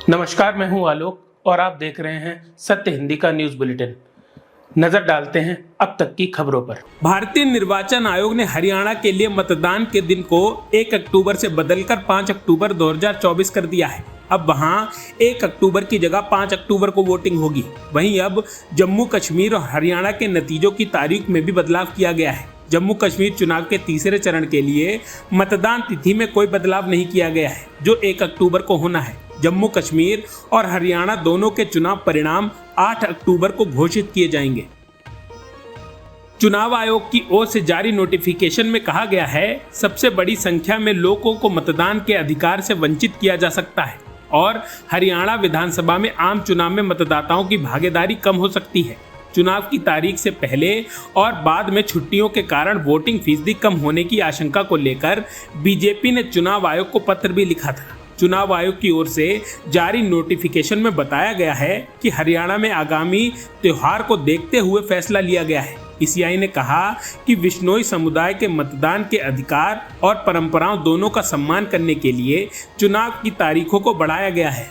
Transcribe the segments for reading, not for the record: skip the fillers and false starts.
नमस्कार, मैं हूं आलोक और आप देख रहे हैं सत्य हिंदी का न्यूज बुलेटिन। नजर डालते हैं अब तक की खबरों पर। भारतीय निर्वाचन आयोग ने हरियाणा के लिए मतदान के दिन को 1 अक्टूबर से बदलकर 5 अक्टूबर 2024 कर दिया है। अब वहां 1 अक्टूबर की जगह 5 अक्टूबर को वोटिंग होगी। वहीं अब जम्मू कश्मीर और हरियाणा के नतीजों की तारीख में भी बदलाव किया गया है। जम्मू कश्मीर चुनाव के तीसरे चरण के लिए मतदान तिथि में कोई बदलाव नहीं किया गया है, जो 1 अक्टूबर को होना है। जम्मू कश्मीर और हरियाणा दोनों के चुनाव परिणाम 8 अक्टूबर को घोषित किए जाएंगे। चुनाव आयोग की ओर से जारी नोटिफिकेशन में कहा गया है, सबसे बड़ी संख्या में लोगों को मतदान के अधिकार से वंचित किया जा सकता है और हरियाणा विधानसभा में आम चुनाव में मतदाताओं की भागीदारी कम हो सकती है। चुनाव की तारीख से पहले और बाद में छुट्टियों के कारण वोटिंग फीसदी कम होने की आशंका को लेकर बीजेपी ने चुनाव आयोग को पत्र भी लिखा था। चुनाव आयोग की ओर से जारी नोटिफिकेशन में बताया गया है कि हरियाणा में आगामी त्योहार को देखते हुए फैसला लिया गया है। पीसीआई ने कहा कि विश्नोई समुदाय के मतदान के अधिकार और परंपराओं दोनों का सम्मान करने के लिए चुनाव की तारीखों को बढ़ाया गया है।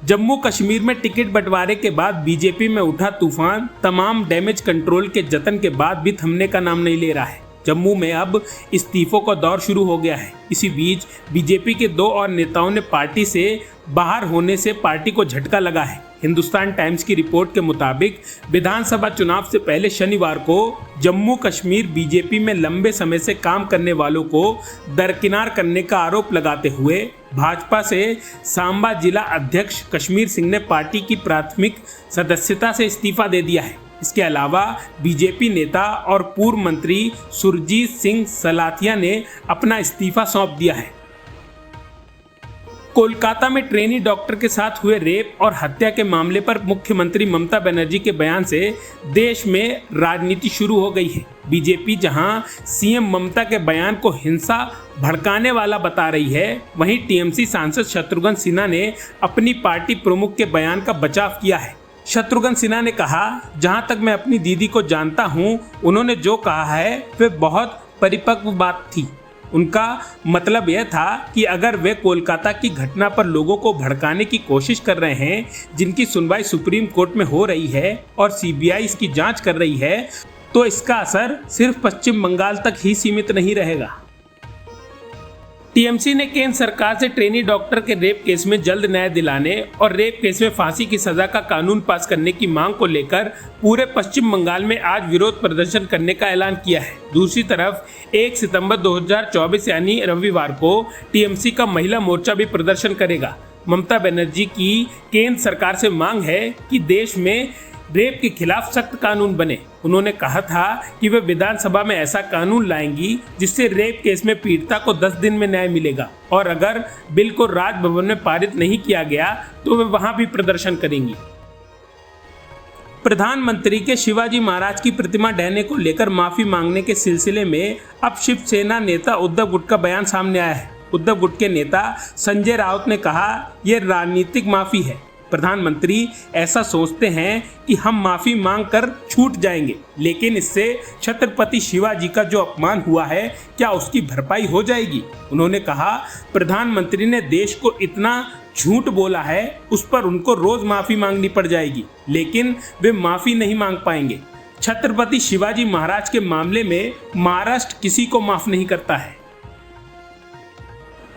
जम्मू कश्मीर में टिकट बंटवारे के बाद बीजेपी में उठा तूफान तमाम डैमेज कंट्रोल के जतन के बाद भी थमने का नाम नहीं ले रहा है। जम्मू में अब इस्तीफों का दौर शुरू हो गया है। इसी बीच बीजेपी के 2 और नेताओं ने पार्टी से बाहर होने से पार्टी को झटका लगा है। हिंदुस्तान टाइम्स की रिपोर्ट के मुताबिक विधानसभा चुनाव से पहले शनिवार को जम्मू कश्मीर बीजेपी में लंबे समय से काम करने वालों को दरकिनार करने का आरोप लगाते हुए भाजपा से सांबा जिला अध्यक्ष कश्मीर सिंह ने पार्टी की प्राथमिक सदस्यता से इस्तीफा दे दिया है। इसके अलावा बीजेपी नेता और पूर्व मंत्री सुरजीत सिंह सलाथिया ने अपना इस्तीफा सौंप दिया है। कोलकाता में ट्रेनी डॉक्टर के साथ हुए रेप और हत्या के मामले पर मुख्यमंत्री ममता बनर्जी के बयान से देश में राजनीति शुरू हो गई है। बीजेपी जहां सीएम ममता के बयान को हिंसा भड़काने वाला बता रही है, वहीं टीएमसी सांसद शत्रुघ्न सिन्हा ने अपनी पार्टी प्रमुख के बयान का बचाव किया है। शत्रुघ्न सिन्हा ने कहा, जहां तक मैं अपनी दीदी को जानता हूं, उन्होंने जो कहा है वह बहुत परिपक्व बात थी। उनका मतलब यह था कि अगर वे कोलकाता की घटना पर लोगों को भड़काने की कोशिश कर रहे हैं, जिनकी सुनवाई सुप्रीम कोर्ट में हो रही है और सीबीआई इसकी जांच कर रही है, तो इसका असर सिर्फ पश्चिम बंगाल तक ही सीमित नहीं रहेगा। टीएमसी ने केंद्र सरकार से ट्रेनी डॉक्टर के रेप केस में जल्द न्याय दिलाने और रेप केस में फांसी की सजा का कानून पास करने की मांग को लेकर पूरे पश्चिम बंगाल में आज विरोध प्रदर्शन करने का ऐलान किया है। दूसरी तरफ 1 सितंबर 2024 यानी रविवार को टीएमसी का महिला मोर्चा भी प्रदर्शन करेगा। ममता बनर्जी की केंद्र सरकार से मांग है कि देश में रेप के खिलाफ सख्त कानून बने। उन्होंने कहा था कि वे विधानसभा में ऐसा कानून लाएंगी जिससे रेप केस में पीड़िता को 10 दिन में न्याय मिलेगा और अगर बिल को राजभवन में पारित नहीं किया गया तो वे वहां भी प्रदर्शन करेंगी। प्रधानमंत्री के शिवाजी महाराज की प्रतिमा ढहने को लेकर माफी मांगने के सिलसिले में अब शिवसेना नेता उद्धव गुट का बयान सामने आया है। उद्धव गुट के नेता संजय राउत ने कहा, यह राजनीतिक माफी है। प्रधानमंत्री ऐसा सोचते हैं कि हम माफी मांगकर छूट जाएंगे, लेकिन इससे छत्रपति शिवाजी का जो अपमान हुआ है, क्या उसकी भरपाई हो जाएगी? उन्होंने कहा, प्रधानमंत्री ने देश को इतना झूठ बोला है, उस पर उनको रोज माफी मांगनी पड़ जाएगी, लेकिन वे माफी नहीं मांग पाएंगे। छत्रपति शिवाजी महाराज के मामले में महाराष्ट्र किसी को माफ नहीं करता है।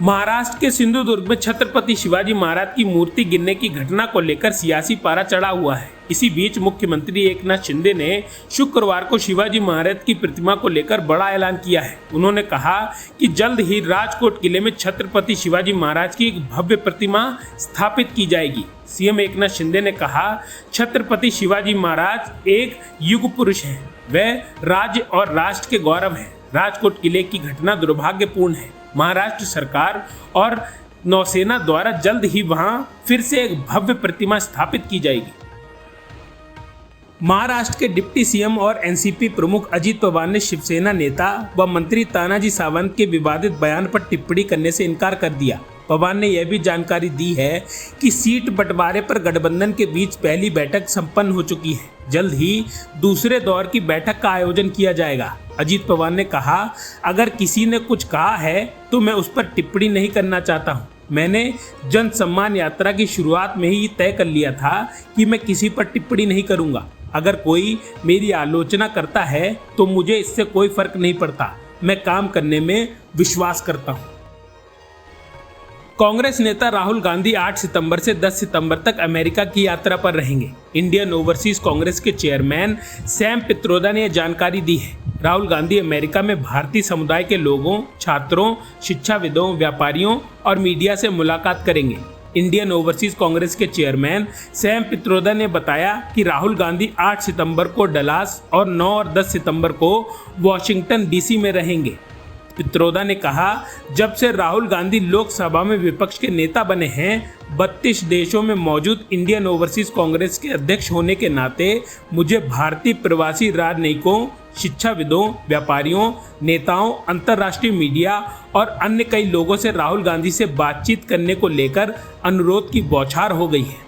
महाराष्ट्र के सिंधुदुर्ग में छत्रपति शिवाजी महाराज की मूर्ति गिरने की घटना को लेकर सियासी पारा चढ़ा हुआ है। इसी बीच मुख्यमंत्री एकनाथ शिंदे ने शुक्रवार को शिवाजी महाराज की प्रतिमा को लेकर बड़ा ऐलान किया है। उन्होंने कहा कि जल्द ही राजकोट किले में छत्रपति शिवाजी महाराज की एक भव्य प्रतिमा स्थापित की जाएगी। सीएम एकनाथ शिंदे ने कहा, छत्रपति शिवाजी महाराज एक युग पुरुष हैं। वे राज्य और राष्ट्र के गौरव हैं। राजकोट किले की घटना दुर्भाग्यपूर्ण है। महाराष्ट्र सरकार और नौसेना द्वारा जल्द ही वहां फिर से एक भव्य प्रतिमा स्थापित की जाएगी। महाराष्ट्र के डिप्टी सीएम और एनसीपी प्रमुख अजित पवार ने शिवसेना नेता व मंत्री तानाजी सावंत के विवादित बयान पर टिप्पणी करने से इनकार कर दिया। पवार ने यह भी जानकारी दी है कि सीट बंटवारे पर गठबंधन के बीच पहली बैठक संपन्न हो चुकी है। जल्द ही दूसरे दौर की बैठक का आयोजन किया जाएगा। अजित पवार ने कहा, अगर किसी ने कुछ कहा है तो मैं उस पर टिप्पणी नहीं करना चाहता हूं। मैंने जन सम्मान यात्रा की शुरुआत में ही तय कर लिया था कि मैं किसी पर टिप्पणी नहीं करूंगा। अगर कोई मेरी आलोचना करता है तो मुझे इससे कोई फर्क नहीं पड़ता। मैं काम करने में विश्वास करता हूं। कांग्रेस नेता राहुल गांधी 8 सितंबर से 10 सितंबर तक अमेरिका की यात्रा पर रहेंगे। इंडियन ओवरसीज कांग्रेस के चेयरमैन सैम पित्रोदा ने यह जानकारी दी है। राहुल गांधी अमेरिका में भारतीय समुदाय के लोगों, छात्रों, शिक्षाविदों, व्यापारियों और मीडिया से मुलाकात करेंगे। इंडियन ओवरसीज कांग्रेस के चेयरमैन सैम पित्रोदा ने बताया कि राहुल गांधी 8 सितंबर को डलास और 9 और 10 सितंबर को वॉशिंगटन डीसी में रहेंगे। पित्रोदा ने कहा, जब से राहुल गांधी लोकसभा में विपक्ष के नेता बने हैं, 32 देशों में मौजूद इंडियन ओवरसीज कांग्रेस के अध्यक्ष होने के नाते मुझे भारतीय प्रवासी राजनयिकों, शिक्षाविदों, व्यापारियों, नेताओं, अंतर्राष्ट्रीय मीडिया और अन्य कई लोगों से राहुल गांधी से बातचीत करने को लेकर अनुरोध की बौछार हो गई है।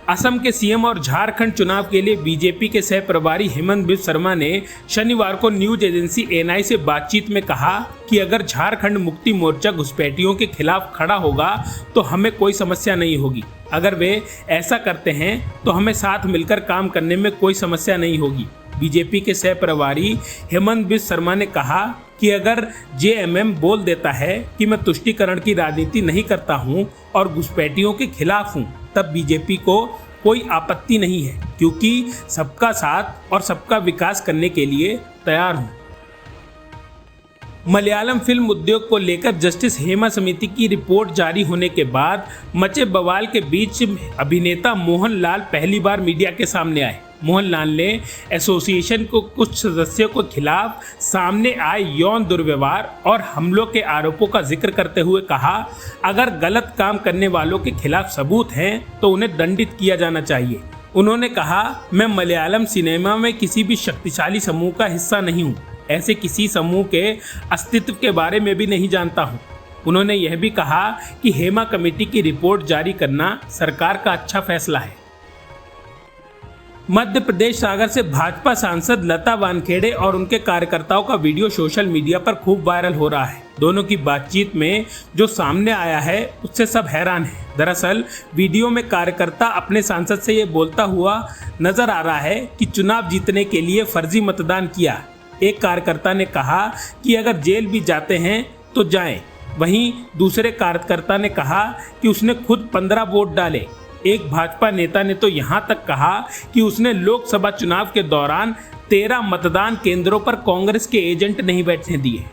असम के सीएम और झारखंड चुनाव के लिए बीजेपी के सह प्रभारी हेमंत बिस्व शर्मा ने शनिवार को न्यूज एजेंसी एएनआई से बातचीत में कहा कि अगर झारखंड मुक्ति मोर्चा घुसपैठियों के खिलाफ खड़ा होगा तो हमें कोई समस्या नहीं होगी। अगर वे ऐसा करते हैं तो हमें साथ मिलकर काम करने में कोई समस्या नहीं होगी। बीजेपी के सह प्रभारी हेमंत बिस्व शर्मा ने कहा कि अगर जेएमएम बोल देता है कि मैं तुष्टीकरण की राजनीति नहीं करता हूं और घुसपैठियों के खिलाफ हूं, तब बीजेपी को कोई आपत्ति नहीं है, क्योंकि सबका साथ और सबका विकास करने के लिए तैयार हूं। मलयालम फिल्म उद्योग को लेकर जस्टिस हेमा समिति की रिपोर्ट जारी होने के बाद मचे बवाल के बीच अभिनेता मोहनलाल पहली बार मीडिया के सामने आए। मोहनलाल ने एसोसिएशन को कुछ सदस्यों के खिलाफ सामने आए यौन दुर्व्यवहार और हमलों के आरोपों का जिक्र करते हुए कहा, अगर गलत काम करने वालों के खिलाफ सबूत हैं तो उन्हें दंडित किया जाना चाहिए। उन्होंने कहा, मैं मलयालम सिनेमा में किसी भी शक्तिशाली समूह का हिस्सा नहीं हूँ, ऐसे किसी समूह के अस्तित्व के बारे में भी नहीं जानता हूँ। उन्होंने यह भी कहा कि हेमा कमेटी की रिपोर्ट जारी करना सरकार का अच्छा फैसला है। मध्य प्रदेश सागर से भाजपा सांसद लता वानखेड़े और उनके कार्यकर्ताओं का वीडियो सोशल मीडिया पर खूब वायरल हो रहा है। दोनों की बातचीत में जो सामने आया है उससे सब हैरान हैं। दरअसल वीडियो में कार्यकर्ता अपने सांसद से ये बोलता हुआ नजर आ रहा है कि चुनाव जीतने के लिए फर्जी मतदान किया। एक कार्यकर्ता ने कहा कि अगर जेल भी जाते हैं तो जाएं। वहीं दूसरे कार्यकर्ता ने कहा कि उसने खुद 15 वोट डाले। एक भाजपा नेता ने तो यहां तक कहा कि उसने लोकसभा चुनाव के दौरान 13 मतदान केंद्रों पर कांग्रेस के एजेंट नहीं बैठने दिए।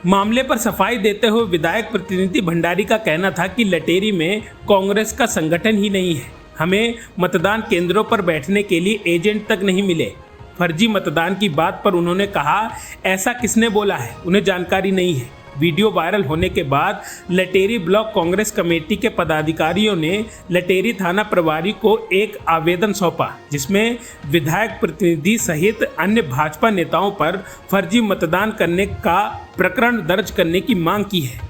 मामले पर सफाई देते हुए विधायक प्रतिनिधि भंडारी का कहना था कि लटेरी में कांग्रेस का संगठन ही नहीं है। हमें मतदान केंद्रों पर बैठने के लिए एजेंट तक नहीं मिले। फर्जी मतदान की बात पर उन्होंने कहा, ऐसा किसने बोला है, उन्हें जानकारी नहीं है। वीडियो वायरल होने के बाद लटेरी ब्लॉक कांग्रेस कमेटी के पदाधिकारियों ने लटेरी थाना प्रभारी को एक आवेदन सौंपा, जिसमें विधायक प्रतिनिधि सहित अन्य भाजपा नेताओं पर फर्जी मतदान करने का प्रकरण दर्ज करने की मांग की है।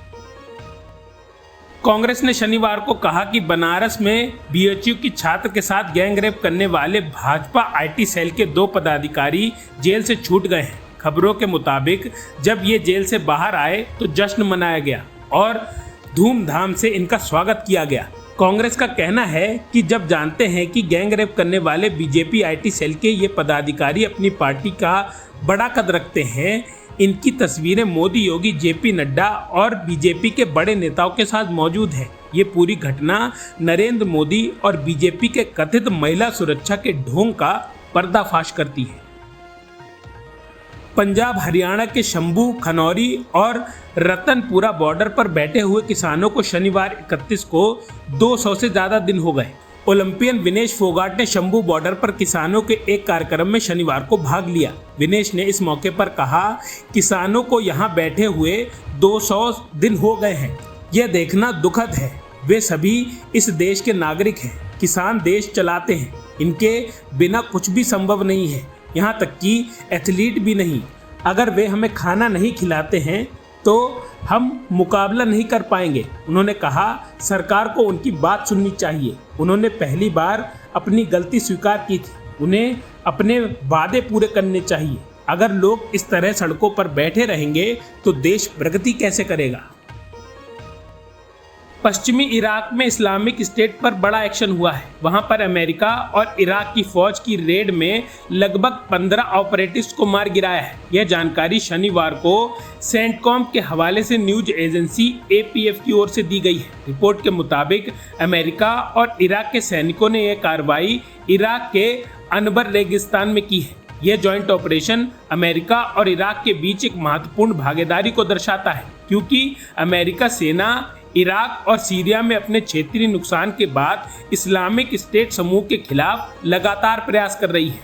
कांग्रेस ने शनिवार को कहा कि बनारस में बीएचयू की छात्र के साथ गैंगरेप करने वाले भाजपा आईटी सेल के 2 पदाधिकारी जेल से छूट गए हैं। खबरों के मुताबिक जब ये जेल से बाहर आए तो जश्न मनाया गया और धूमधाम से इनका स्वागत किया गया। कांग्रेस का कहना है कि जब जानते हैं कि गैंगरेप करने वाले बीजेपी आईटी सेल के ये पदाधिकारी अपनी पार्टी का बड़ा कद रखते हैं, इनकी तस्वीरें मोदी, योगी, जेपी नड्डा और बीजेपी के बड़े नेताओं के साथ मौजूद है। ये पूरी घटना नरेंद्र मोदी और बीजेपी के कथित महिला सुरक्षा के ढोंग का पर्दाफाश करती है। पंजाब हरियाणा के शंभू, खनौरी और रतनपुरा बॉर्डर पर बैठे हुए किसानों को शनिवार 31 को 200 से ज़्यादा दिन हो गए। ओलंपियन विनेश फोगाट ने शंभू बॉर्डर पर किसानों के एक कार्यक्रम में शनिवार को भाग लिया। विनेश ने इस मौके पर कहा, किसानों को यहाँ बैठे हुए 200 दिन हो गए हैं। यह देखना दुखद है। वे सभी इस देश के नागरिक हैं। किसान देश चलाते हैं। इनके बिना कुछ भी संभव नहीं है, यहाँ तक कि एथलीट भी नहीं। अगर वे हमें खाना नहीं खिलाते हैं तो हम मुकाबला नहीं कर पाएंगे। उन्होंने कहा, सरकार को उनकी बात सुननी चाहिए। उन्होंने पहली बार अपनी गलती स्वीकार की थी। उन्हें अपने वादे पूरे करने चाहिए। अगर लोग इस तरह सड़कों पर बैठे रहेंगे तो देश प्रगति कैसे करेगा। पश्चिमी इराक में इस्लामिक स्टेट पर बड़ा एक्शन हुआ है। वहां पर अमेरिका और इराक की फौज की रेड में लगभग 15 ऑपरेटिव्स को मार गिराया है। यह जानकारी शनिवार को सेंटकॉम के हवाले से न्यूज एजेंसी APF की ओर से दी गई है। रिपोर्ट के मुताबिक अमेरिका और इराक के सैनिकों ने यह कार्रवाई इराक के अनबर रेगिस्तान में की है। यह जॉइंट ऑपरेशन अमेरिका और इराक के बीच एक महत्वपूर्ण भागीदारी को दर्शाता है, क्योंकि अमेरिका सेना इराक और सीरिया में अपने क्षेत्रीय नुकसान के बाद इस्लामिक स्टेट समूह के खिलाफ लगातार प्रयास कर रही है।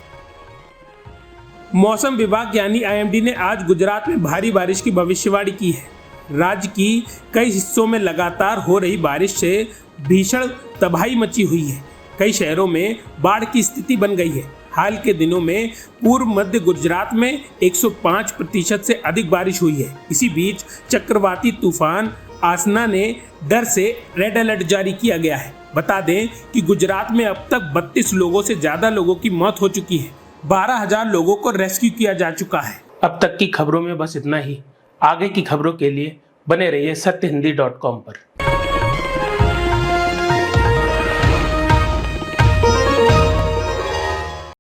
मौसम विभाग यानी IMD ने आज गुजरात में भारी बारिश की भविष्यवाणी की है। राज्य की कई हिस्सों में लगातार हो रही बारिश से भीषण तबाही मची हुई है। कई शहरों में बाढ़ की स्थिति बन गई है। हाल के दिनों में पूर्व मध्य गुजरात में 105% से अधिक बारिश हुई है। इसी बीच चक्रवाती तूफान आसना ने डर से रेड अलर्ट जारी किया गया है। बता दें कि गुजरात में अब तक 32 लोगों से ज्यादा लोगों की मौत हो चुकी है। 12,000 लोगों को रेस्क्यू किया जा चुका है। अब तक की खबरों में बस इतना ही। आगे की खबरों के लिए बने रहिए सत्यहिंदी.com पर।